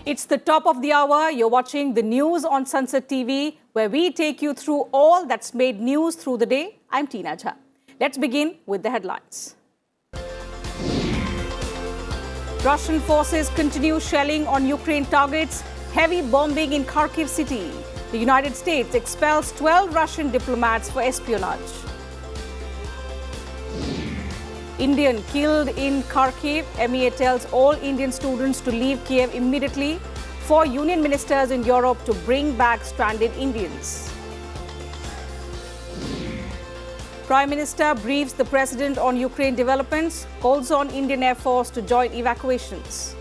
It's the top of the hour. You're watching the news on Sansad TV, where we take you through all that's made news through the day. I'm Teena Jha. Let's begin with the headlines. Russian forces continue shelling on Ukraine targets. Heavy bombing in Kharkiv city. The United States expels 12 Russian diplomats for espionage. Indian killed in Kharkiv. MEA tells all Indian students to leave Kiev immediately. 4 union ministers in Europe to bring back stranded Indians. Prime Minister briefs the President on Ukraine developments, calls on Indian Air Force to join evacuations.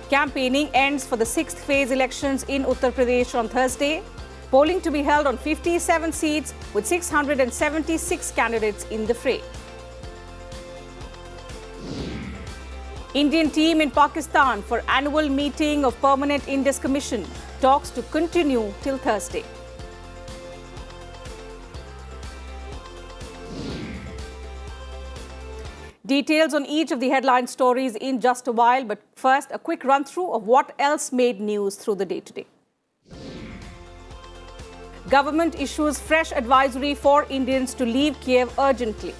Campaigning ends for the 6th phase elections in Uttar Pradesh on Thursday. Polling to be held on 57 seats with 676 candidates in the fray. Indian team in Pakistan for annual meeting of Permanent Indus Commission. Talks to continue till Thursday. Details on each of the headline stories in just a while, but first a quick run-through of what else made news through the day today. Government issues fresh advisory for Indians to leave Kiev urgently.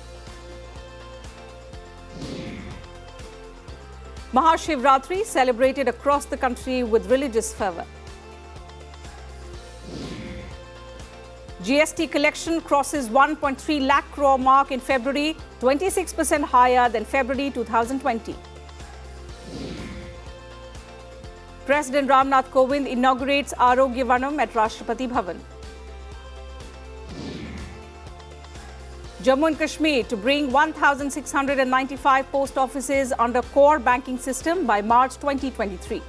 Mahashivratri celebrated across the country with religious fervour. GST collection crosses 1.3 lakh crore mark in February, 26% higher than February 2020. President Ramnath Kovind inaugurates Arogya Vanam at Rashtrapati Bhavan. Jammu and Kashmir to bring 1,695 post offices under core banking system by March 2023.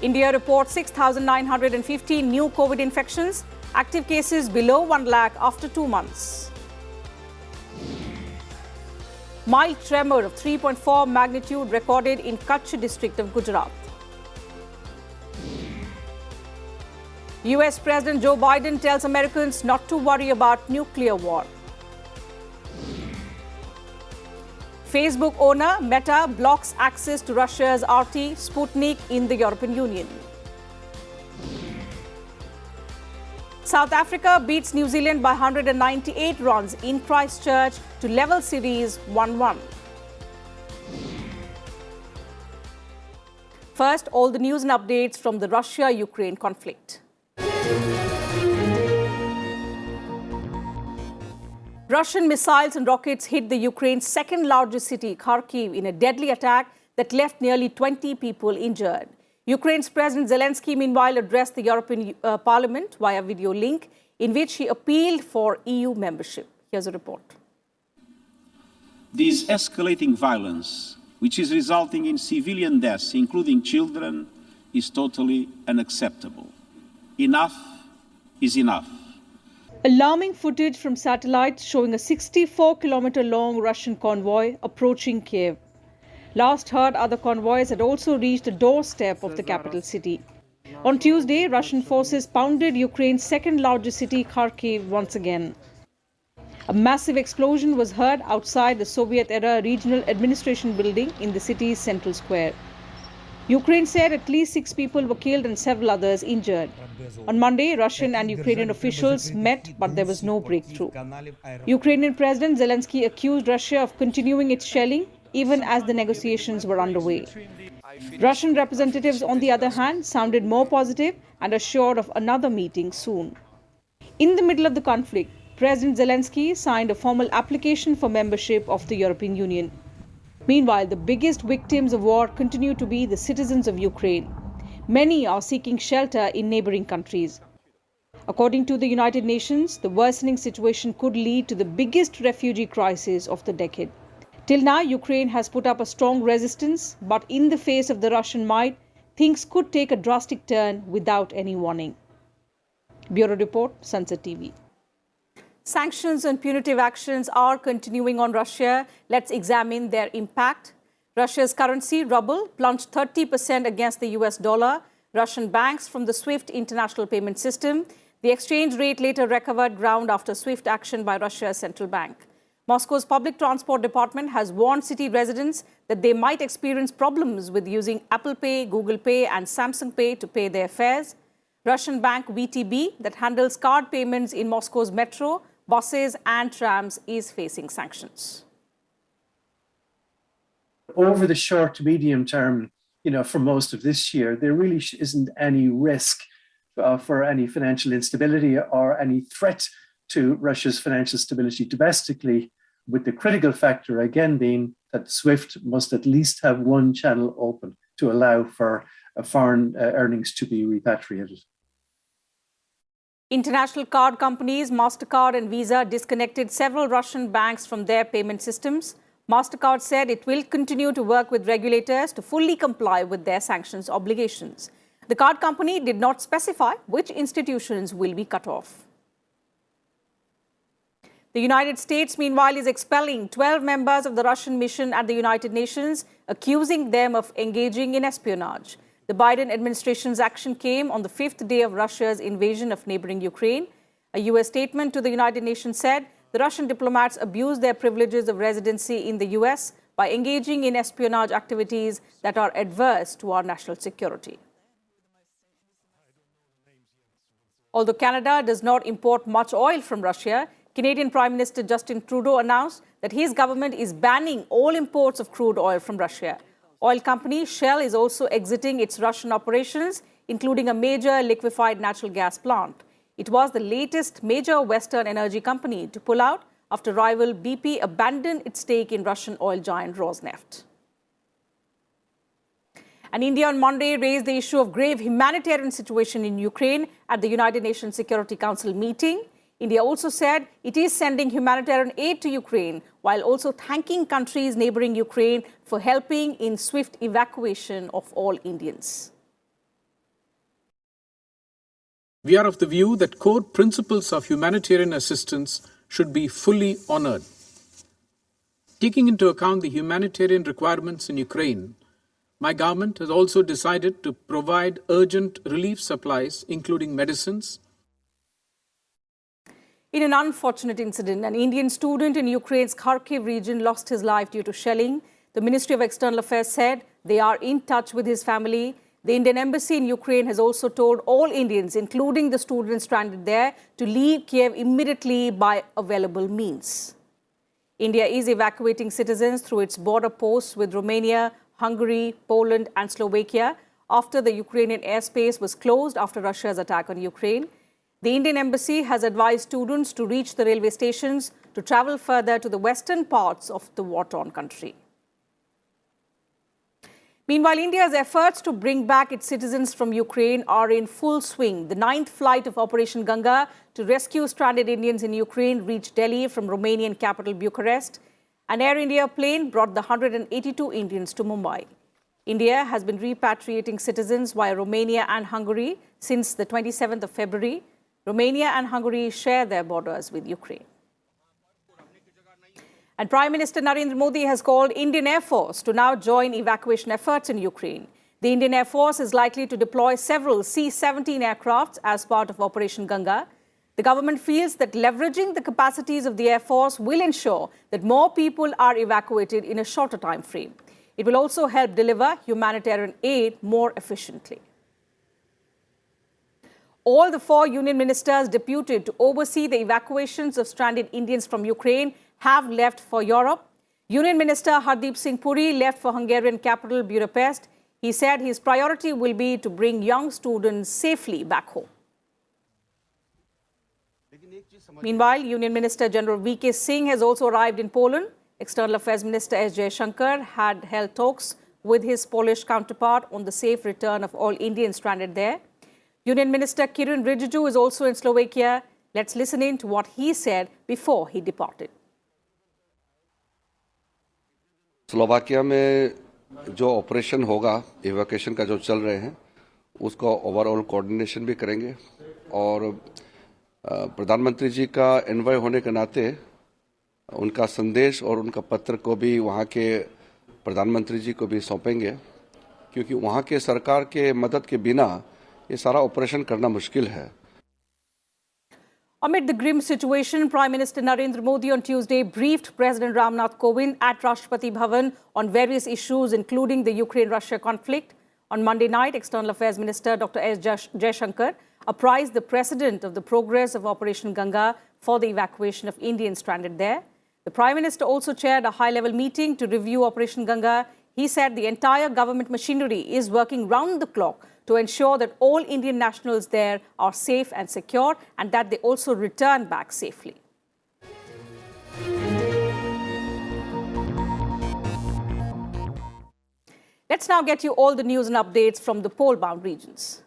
India reports 6,915 new COVID infections, active cases below 1 lakh after 2 months. Mild tremor of 3.4 magnitude recorded in Kutch district of Gujarat. US President Joe Biden tells Americans not to worry about nuclear war. Facebook owner Meta blocks access to Russia's RT Sputnik in the European Union. South Africa beats New Zealand by 198 runs in Christchurch to level series 1-1. First, all the news and updates from the Russia-Ukraine conflict. Russian missiles and rockets hit the Ukraine's second largest city, Kharkiv, in a deadly attack that left nearly 20 people injured. Ukraine's President Zelensky, meanwhile, addressed the European Parliament via video link, in which he appealed for EU membership. Here's a report. This escalating violence, which is resulting in civilian deaths, including children, is totally unacceptable. Enough is enough. Alarming footage from satellites showing a 64-kilometer-long Russian convoy approaching Kiev. Last heard, other convoys had also reached the doorstep of the capital city. On Tuesday, Russian forces pounded Ukraine's second-largest city, Kharkiv, once again. A massive explosion was heard outside the Soviet-era regional administration building in the city's central square. Ukraine said at least 6 people were killed and several others injured. On Monday, Russian and Ukrainian officials met, but there was no breakthrough. Ukrainian President Zelensky accused Russia of continuing its shelling, even as the negotiations were underway. Russian representatives, on the other hand, sounded more positive and assured of another meeting soon. In the middle of the conflict, President Zelensky signed a formal application for membership of the European Union. Meanwhile, the biggest victims of war continue to be the citizens of Ukraine. Many are seeking shelter in neighboring countries. According to the United Nations, the worsening situation could lead to the biggest refugee crisis of the decade. Till now, Ukraine has put up a strong resistance, but in the face of the Russian might, things could take a drastic turn without any warning. Bureau Report, Sansad TV. Sanctions and punitive actions are continuing on Russia. Let's examine their impact. Russia's currency, ruble, plunged 30% against the US dollar. Russian banks from the SWIFT international payment system. The exchange rate later recovered ground after swift action by Russia's central bank. Moscow's public transport department has warned city residents that they might experience problems with using Apple Pay, Google Pay and Samsung Pay to pay their fares. Russian bank VTB, that handles card payments in Moscow's metro, buses and trams, is facing sanctions. Over the short to medium term, for most of this year, there really isn't any risk for any financial instability or any threat to Russia's financial stability domestically, with the critical factor again being that SWIFT must at least have one channel open to allow for foreign earnings to be repatriated. International card companies MasterCard and Visa disconnected several Russian banks from their payment systems. MasterCard said it will continue to work with regulators to fully comply with their sanctions obligations. The card company did not specify which institutions will be cut off. The United States, meanwhile, is expelling 12 members of the Russian mission at the United Nations, accusing them of engaging in espionage. The Biden administration's action came on the 5th day of Russia's invasion of neighboring Ukraine. A U.S. statement to the United Nations said the Russian diplomats abused their privileges of residency in the U.S. by engaging in espionage activities that are adverse to our national security. Although Canada does not import much oil from Russia, Canadian Prime Minister Justin Trudeau announced that his government is banning all imports of crude oil from Russia. Oil company Shell is also exiting its Russian operations, including a major liquefied natural gas plant. It was the latest major Western energy company to pull out after rival BP abandoned its stake in Russian oil giant Rosneft. And India on Monday raised the issue of grave humanitarian situation in Ukraine at the United Nations Security Council meeting. India also said it is sending humanitarian aid to Ukraine, while also thanking countries neighboring Ukraine for helping in swift evacuation of all Indians. We are of the view that core principles of humanitarian assistance should be fully honored. Taking into account the humanitarian requirements in Ukraine, my government has also decided to provide urgent relief supplies, including medicines. In an unfortunate incident, an Indian student in Ukraine's Kharkiv region lost his life due to shelling. The Ministry of External Affairs said they are in touch with his family. The Indian embassy in Ukraine has also told all Indians, including the students stranded there, to leave Kiev immediately by available means. India is evacuating citizens through its border posts with Romania, Hungary, Poland and Slovakia after the Ukrainian airspace was closed after Russia's attack on Ukraine. The Indian embassy has advised students to reach the railway stations to travel further to the western parts of the war-torn country. Meanwhile, India's efforts to bring back its citizens from Ukraine are in full swing. The 9th flight of Operation Ganga to rescue stranded Indians in Ukraine reached Delhi from Romanian capital Bucharest. An Air India plane brought the 182 Indians to Mumbai. India has been repatriating citizens via Romania and Hungary since the 27th of February. Romania and Hungary share their borders with Ukraine. And Prime Minister Narendra Modi has called Indian Air Force to now join evacuation efforts in Ukraine. The Indian Air Force is likely to deploy several C-17 aircrafts as part of Operation Ganga. The government feels that leveraging the capacities of the Air Force will ensure that more people are evacuated in a shorter time frame. It will also help deliver humanitarian aid more efficiently. All the 4 union ministers deputed to oversee the evacuations of stranded Indians from Ukraine have left for Europe. Union Minister Hardeep Singh Puri left for Hungarian capital Budapest. He said his priority will be to bring young students safely back home. Meanwhile, Union Minister General V.K. Singh has also arrived in Poland. External Affairs Minister S. Jaishankar had held talks with his Polish counterpart on the safe return of all Indians stranded there. Union Minister Kiren Rijiju is also in Slovakia. Let's listen in to what he said before he departed. Slovakia में जो operation होगा, evacuation का जो चल रहे हैं, उसका overall coordination भी करेंगे और प्रधानमंत्री जी का एनवॉय होने के नाते उनका संदेश और उनका पत्र को भी वहाँ के प्रधानमंत्री जी को भी सौंपेंगे, क्योंकि वहाँ के सरकार के मदद के बिना ये सारा ऑपरेशन करना मुश्किल है. Amid the grim situation, Prime Minister Narendra Modi on Tuesday briefed President Ramnath Kovind at Rashtrapati Bhavan on various issues, including the Ukraine-Russia conflict. On Monday night, External Affairs Minister Dr. S. Jaishankar apprised the President of the progress of Operation Ganga for the evacuation of Indians stranded there. The Prime Minister also chaired a high-level meeting to review Operation Ganga. He said the entire government machinery is working round the clock to ensure that all Indian nationals there are safe and secure and that they also return back safely. Let's now get you all the news and updates from the pole-bound regions.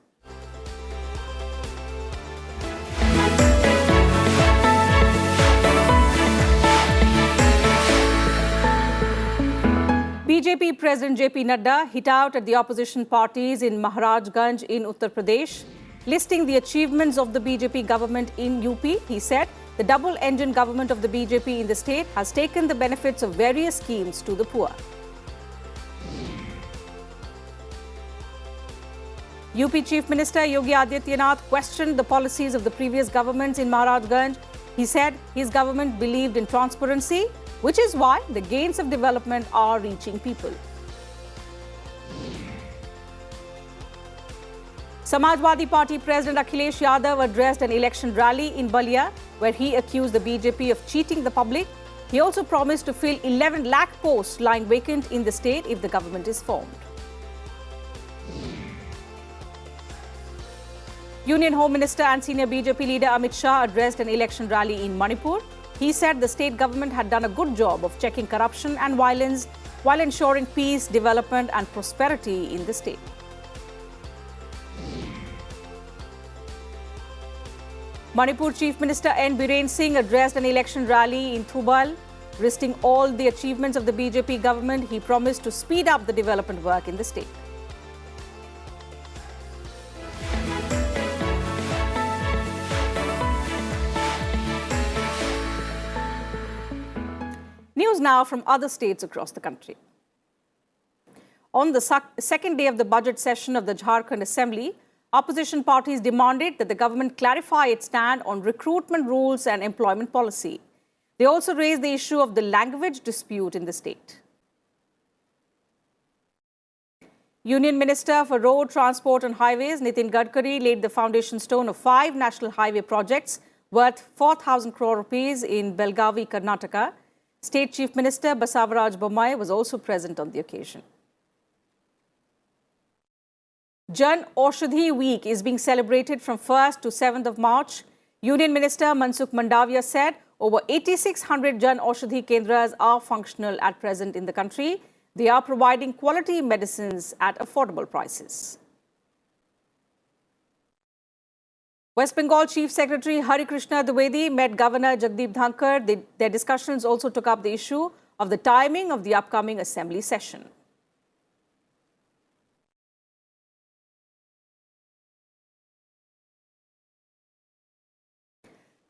BJP President JP Nadda hit out at the opposition parties in Maharajganj in Uttar Pradesh. Listing the achievements of the BJP government in UP, he said the double-engine government of the BJP in the state has taken the benefits of various schemes to the poor. UP Chief Minister Yogi Adityanath questioned the policies of the previous governments in Maharajganj. He said his government believed in transparency, which is why the gains of development are reaching people. Samajwadi Party President Akhilesh Yadav addressed an election rally in Balia, where he accused the BJP of cheating the public. He also promised to fill 11 lakh posts lying vacant in the state if the government is formed. Union Home Minister and senior BJP leader Amit Shah addressed an election rally in Manipur. He said the state government had done a good job of checking corruption and violence while ensuring peace, development and prosperity in the state. Manipur Chief Minister N. Biren Singh addressed an election rally in Thubal. Listing all the achievements of the BJP government, he promised to speed up the development work in the state. News now from other states across the country. On the second day of the budget session of the Jharkhand Assembly, opposition parties demanded that the government clarify its stand on recruitment rules and employment policy. They also raised the issue of the language dispute in the state. Union Minister for Road, Transport and Highways Nitin Gadkari laid the foundation stone of 5 national highway projects worth 4,000 crore rupees in Belgavi, Karnataka. State Chief Minister Basavaraj Bommai was also present on the occasion. Jan Aushadhi Week is being celebrated from 1st to 7th of March. Union Minister Mansukh Mandavia said over 8,600 Jan Aushadhi Kendras are functional at present in the country. They are providing quality medicines at affordable prices. West Bengal Chief Secretary Hari Krishna Dwivedi met Governor Jagdeep Dhankar. Their discussions also took up the issue of the timing of the upcoming assembly session.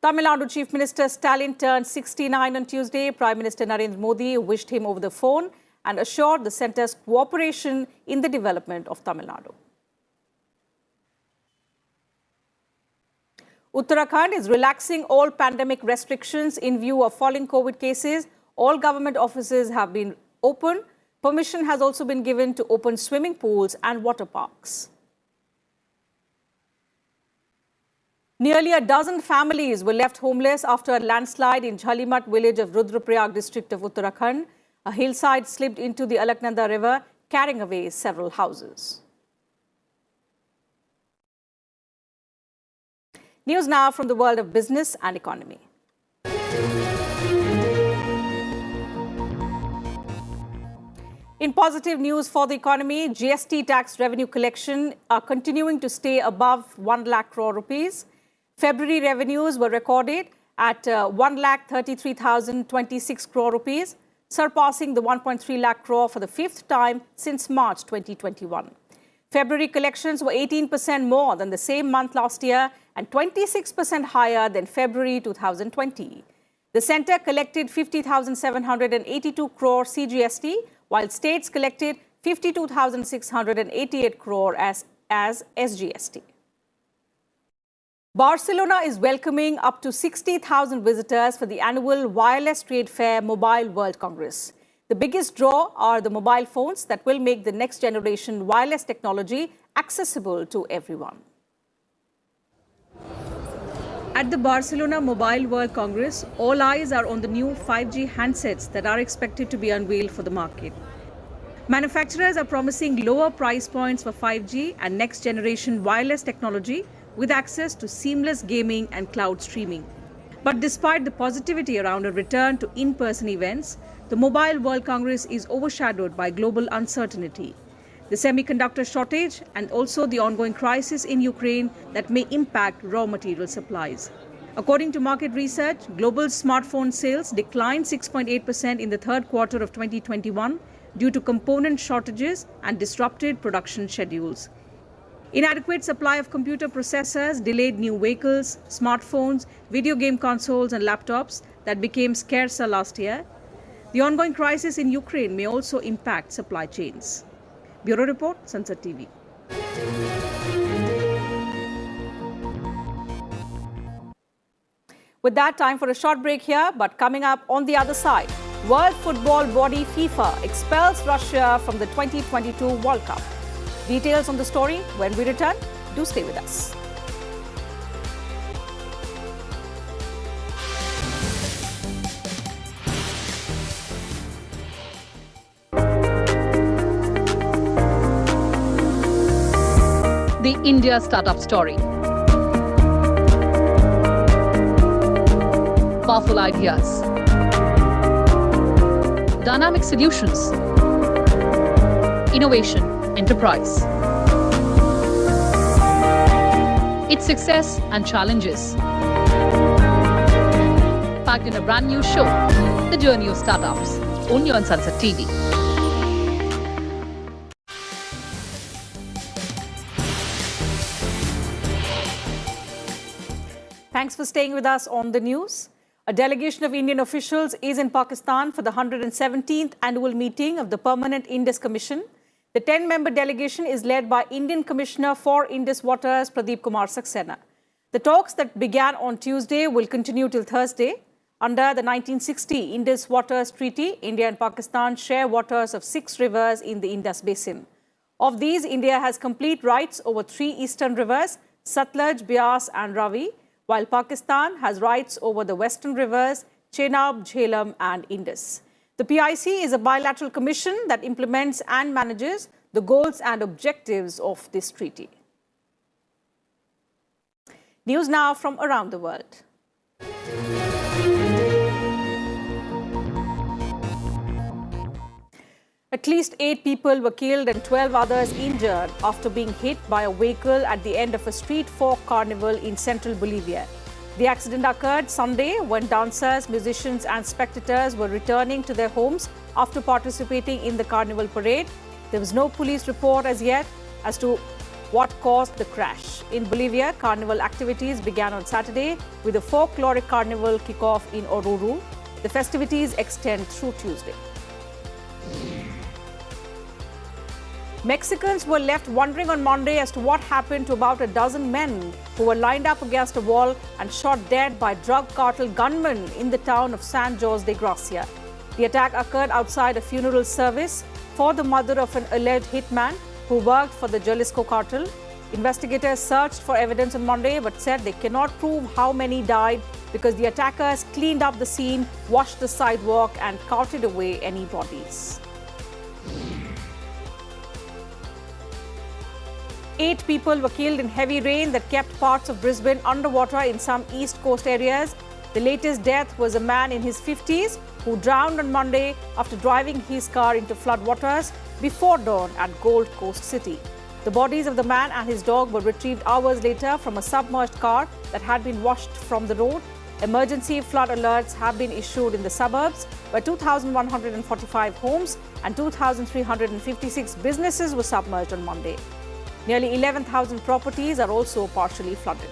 Tamil Nadu Chief Minister Stalin turned 69 on Tuesday. Prime Minister Narendra Modi wished him over the phone and assured the centre's cooperation in the development of Tamil Nadu. Uttarakhand is relaxing all pandemic restrictions in view of falling COVID cases. All government offices have been open. Permission has also been given to open swimming pools and water parks. Nearly a dozen families were left homeless after a landslide in Jhalimat village of Rudraprayag district of Uttarakhand. A hillside slipped into the Alaknanda river, carrying away several houses. News now from the world of business and economy. In positive news for the economy, GST tax revenue collection are continuing to stay above 1 lakh crore rupees. February revenues were recorded at 1,33,026 crore rupees, surpassing the 1.3 lakh crore for the 5th time since March 2021. February collections were 18% more than the same month last year and 26% higher than February 2020. The centre collected 50,782 crore CGST, while states collected 52,688 crore as SGST. Barcelona is welcoming up to 60,000 visitors for the annual wireless trade fair Mobile World Congress. The biggest draw are the mobile phones that will make the next generation wireless technology accessible to everyone. At the Barcelona Mobile World Congress, all eyes are on the new 5G handsets that are expected to be unveiled for the market. Manufacturers are promising lower price points for 5G and next generation wireless technology with access to seamless gaming and cloud streaming. But despite the positivity around a return to in-person events, the Mobile World Congress is overshadowed by global uncertainty. The semiconductor shortage and also the ongoing crisis in Ukraine that may impact raw material supplies. According to market research, global smartphone sales declined 6.8% in the third quarter of 2021 due to component shortages and disrupted production schedules. Inadequate supply of computer processors delayed new vehicles, smartphones, video game consoles and laptops that became scarcer last year. The ongoing crisis in Ukraine may also impact supply chains. Bureau Report, Sansad TV. With that, time for a short break here, but coming up on the other side, World Football Body FIFA expels Russia from the 2022 World Cup. Details on the story when we return. Do stay with us. The India Startup Story. Powerful ideas. Dynamic solutions. Innovation. Enterprise. Its success and challenges. Packed in a brand new show, The Journey of Startups, only on Sansad TV. Thanks for staying with us on the news. A delegation of Indian officials is in Pakistan for the 117th annual meeting of the Permanent Indus Commission. The 10-member delegation is led by Indian Commissioner for Indus Waters, Pradeep Kumar Saxena. The talks that began on Tuesday will continue till Thursday. Under the 1960 Indus Waters Treaty, India and Pakistan share waters of 6 rivers in the Indus Basin. Of these, India has complete rights over 3 eastern rivers, Satluj, Beas and Ravi, while Pakistan has rights over the western rivers, Chenab, Jhelum and Indus. The PIC is a bilateral commission that implements and manages the goals and objectives of this treaty. News now from around the world. At least 8 people were killed and 12 others injured after being hit by a vehicle at the end of a street folk carnival in central Bolivia. The accident occurred Sunday when dancers, musicians and spectators were returning to their homes after participating in the carnival parade. There was no police report as yet as to what caused the crash. In Bolivia, carnival activities began on Saturday with a folkloric carnival kickoff in Oruro. The festivities extend through Tuesday. Mexicans were left wondering on Monday as to what happened to about a dozen men who were lined up against a wall and shot dead by drug cartel gunmen in the town of San Jose de Gracia. The attack occurred outside a funeral service for the mother of an alleged hitman who worked for the Jalisco cartel. Investigators searched for evidence on Monday but said they cannot prove how many died because the attackers cleaned up the scene, washed the sidewalk and carted away any bodies. 8 people were killed in heavy rain that kept parts of Brisbane underwater in some east coast areas. The latest death was a man in his 50s who drowned on Monday after driving his car into floodwaters before dawn at Gold Coast City. The bodies of the man and his dog were retrieved hours later from a submerged car that had been washed from the road. Emergency flood alerts have been issued in the suburbs, where 2,145 homes and 2,356 businesses were submerged on Monday. Nearly 11,000 properties are also partially flooded.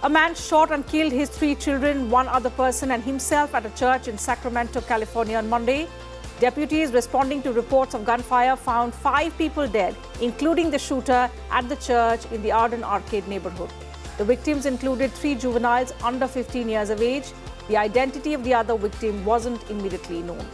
A man shot and killed his 3 children, 1 other person and himself at a church in Sacramento, California on Monday. Deputies responding to reports of gunfire found 5 people dead, including the shooter at the church in the Arden Arcade neighborhood. The victims included 3 juveniles under 15 years of age. The identity of the other victim wasn't immediately known.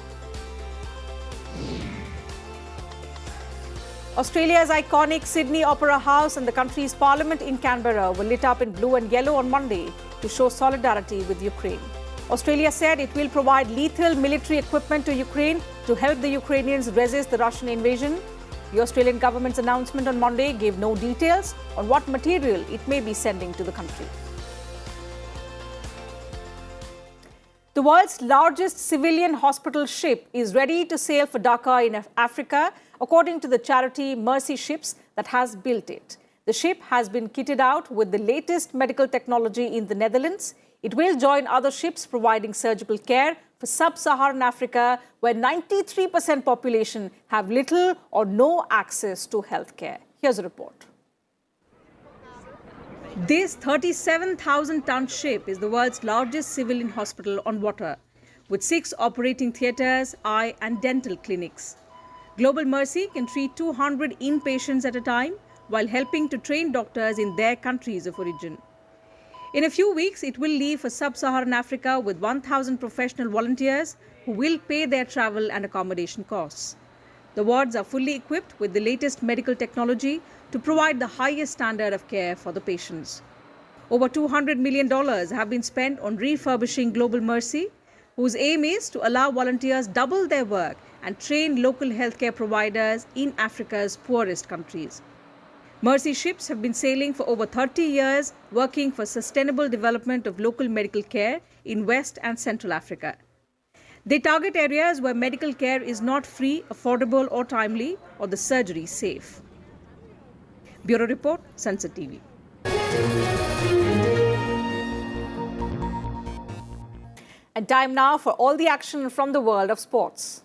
Australia's iconic Sydney Opera House and the country's parliament in Canberra were lit up in blue and yellow on Monday to show solidarity with Ukraine. Australia said it will provide lethal military equipment to Ukraine to help the Ukrainians resist the Russian invasion. The Australian government's announcement on Monday gave no details on what material it may be sending to the country. The world's largest civilian hospital ship is ready to sail for Dhaka in Africa, according to the charity Mercy Ships that has built it. The ship has been kitted out with the latest medical technology in the Netherlands. It will join other ships providing surgical care for sub-Saharan Africa, where 93% population have little or no access to healthcare. Here's a report. This 37,000-ton ship is the world's largest civilian hospital on water, with 6 operating theatres, eye and dental clinics. Global Mercy can treat 200 inpatients at a time while helping to train doctors in their countries of origin. In a few weeks, it will leave for sub-Saharan Africa with 1,000 professional volunteers who will pay their travel and accommodation costs. The wards are fully equipped with the latest medical technology to provide the highest standard of care for the patients. Over $200 million have been spent on refurbishing Global Mercy, whose aim is to allow volunteers double their work and train local healthcare providers in Africa's poorest countries. Mercy ships have been sailing for over 30 years, working for sustainable development of local medical care in West and Central Africa. They target areas where medical care is not free, affordable or timely, or the surgery safe. Bureau Report, Sansad TV. And time now for all the action from the world of sports.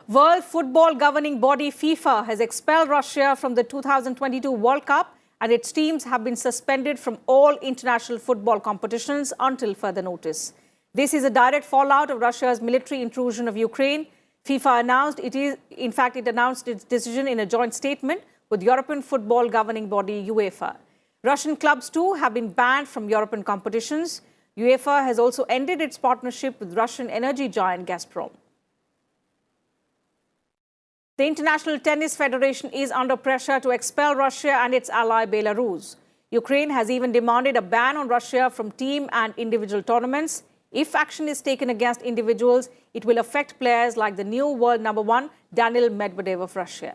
World football governing body FIFA has expelled Russia from the 2022 World Cup, and its teams have been suspended from all international football competitions until further notice. This is a direct fallout of Russia's military intrusion of Ukraine. FIFA announced it announced its decision in a joint statement with European football governing body UEFA. Russian clubs too have been banned from European competitions. UEFA has also ended its partnership with Russian energy giant Gazprom. The International Tennis Federation is under pressure to expel Russia and its ally Belarus. Ukraine has even demanded a ban on Russia from team and individual tournaments. If action is taken against individuals, it will affect players like the new world number 1, Daniil Medvedev of Russia.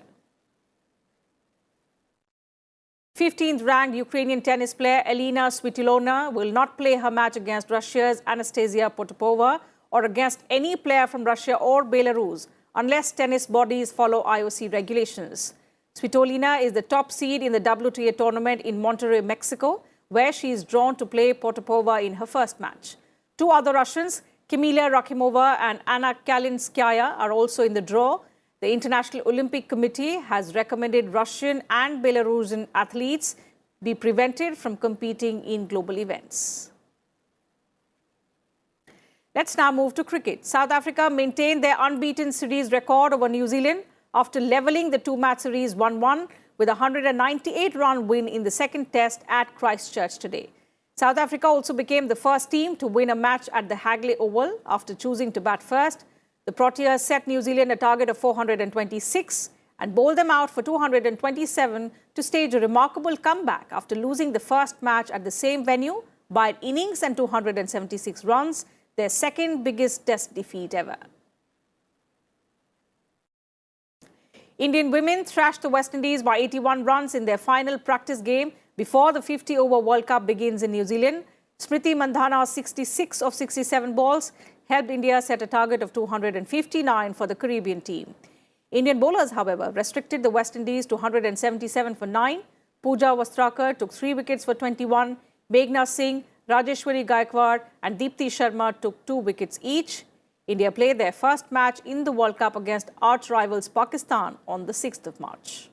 15th ranked Ukrainian tennis player Elena Svitolina will not play her match against Russia's Anastasia Potapova or against any player from Russia or Belarus, unless tennis bodies follow IOC regulations. Svitolina is the top seed in the WTA tournament in Monterrey, Mexico, where she is drawn to play Potapova in her first match. 2 other Russians, Kamila Rakimova and Anna Kalinskaya, are also in the draw. The International Olympic Committee has recommended Russian and Belarusian athletes be prevented from competing in global events. Let's now move to cricket. South Africa maintained their unbeaten series record over New Zealand after levelling the 2-match series 1-1 with a 198-run win in the second test at Christchurch today. South Africa also became the first team to win a match at the Hagley Oval after choosing to bat first. The Proteas set New Zealand a target of 426 and bowled them out for 227 to stage a remarkable comeback after losing the first match at the same venue by an innings and 276 runs, their second biggest test defeat ever. Indian women thrashed the West Indies by 81 runs in their final practice game before the 50-over World Cup begins in New Zealand. Smriti Mandhana's 66 of 67 balls helped India set a target of 259 for the Caribbean team. Indian bowlers, however, restricted the West Indies to 177 for 9. Pooja Wastrakar took 3 wickets for 21. Meghna Singh, Rajeshwari Gaikwad and Deepti Sharma took 2 wickets each. India played their first match in the World Cup against arch-rivals Pakistan on the 6th of March.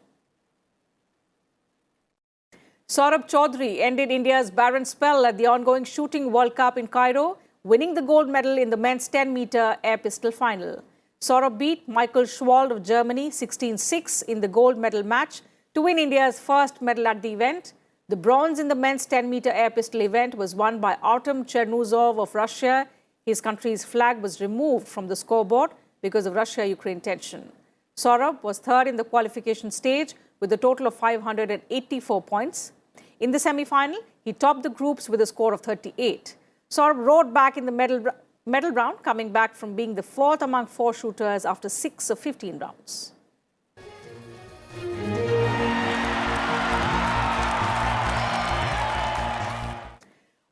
Saurabh Chaudhary ended India's barren spell at the ongoing Shooting World Cup in Cairo, winning the gold medal in the men's 10-meter air pistol final. Saurabh beat Michael Schwald of Germany 16-6 in the gold medal match to win India's first medal at the event. The bronze in the men's 10-meter air pistol event was won by Artem Chernuzov of Russia. His country's flag was removed from the scoreboard because of Russia-Ukraine tension. Saurabh was third in the qualification stage with a total of 584 points. In the semi-final, he topped the groups with a score of 38. Saurabh rode back in the medal round, coming back from being the fourth among four shooters after 6 of 15 rounds.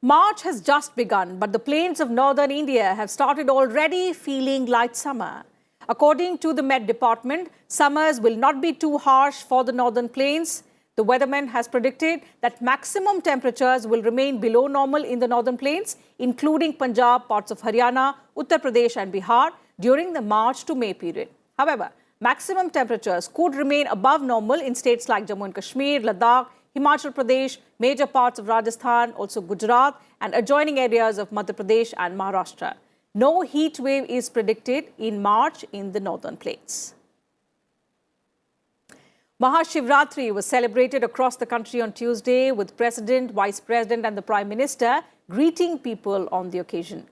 March has just begun, but the plains of northern India have started already feeling like summer. According to the Met Department, summers will not be too harsh for the northern plains. The weatherman has predicted that maximum temperatures will remain below normal in the northern plains, including Punjab, parts of Haryana, Uttar Pradesh and Bihar during the March to May period. However, maximum temperatures could remain above normal in states like Jammu and Kashmir, Ladakh, Himachal Pradesh, major parts of Rajasthan, also Gujarat and adjoining areas of Madhya Pradesh and Maharashtra. No heat wave is predicted in March in the northern plains. Mahashivratri was celebrated across the country on Tuesday with President, Vice President and the Prime Minister greeting people on the occasion.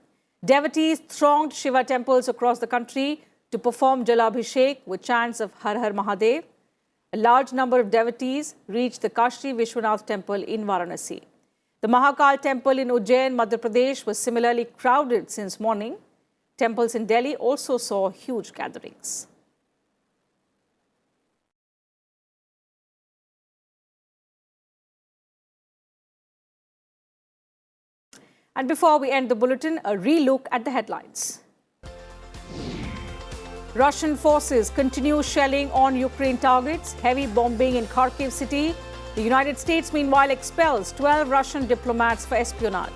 Devotees thronged Shiva temples across the country to perform Jalabhishek with chants of Har Har Mahadev. A large number of devotees reached the Kashi Vishwanath temple in Varanasi. The Mahakal temple in Ujjain, Madhya Pradesh was similarly crowded since morning. Temples in Delhi also saw huge gatherings. And before we end the bulletin, a re-look at the headlines. Russian forces continue shelling on Ukraine targets, heavy bombing in Kharkiv city. The United States, meanwhile, expels 12 Russian diplomats for espionage.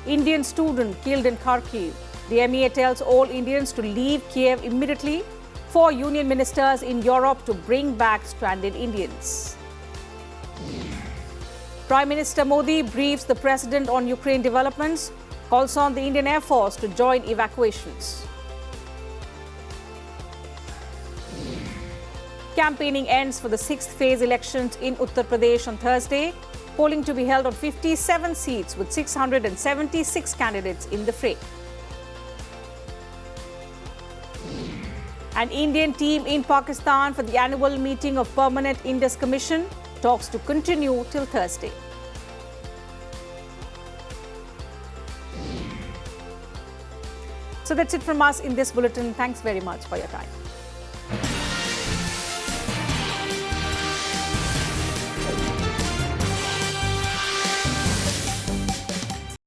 Indian student killed in Kharkiv. The MEA tells all Indians to leave Kiev immediately. 4 union ministers in Europe to bring back stranded Indians. Prime Minister Modi briefs the President on Ukraine developments, calls on the Indian Air Force to join evacuations. Campaigning ends for the 6th phase elections in Uttar Pradesh on Thursday. Polling to be held on 57 seats with 676 candidates in the fray. An Indian team in Pakistan for the annual meeting of Permanent Indus Commission. Talks to continue till Thursday. So that's it from us in this bulletin. Thanks very much for your time.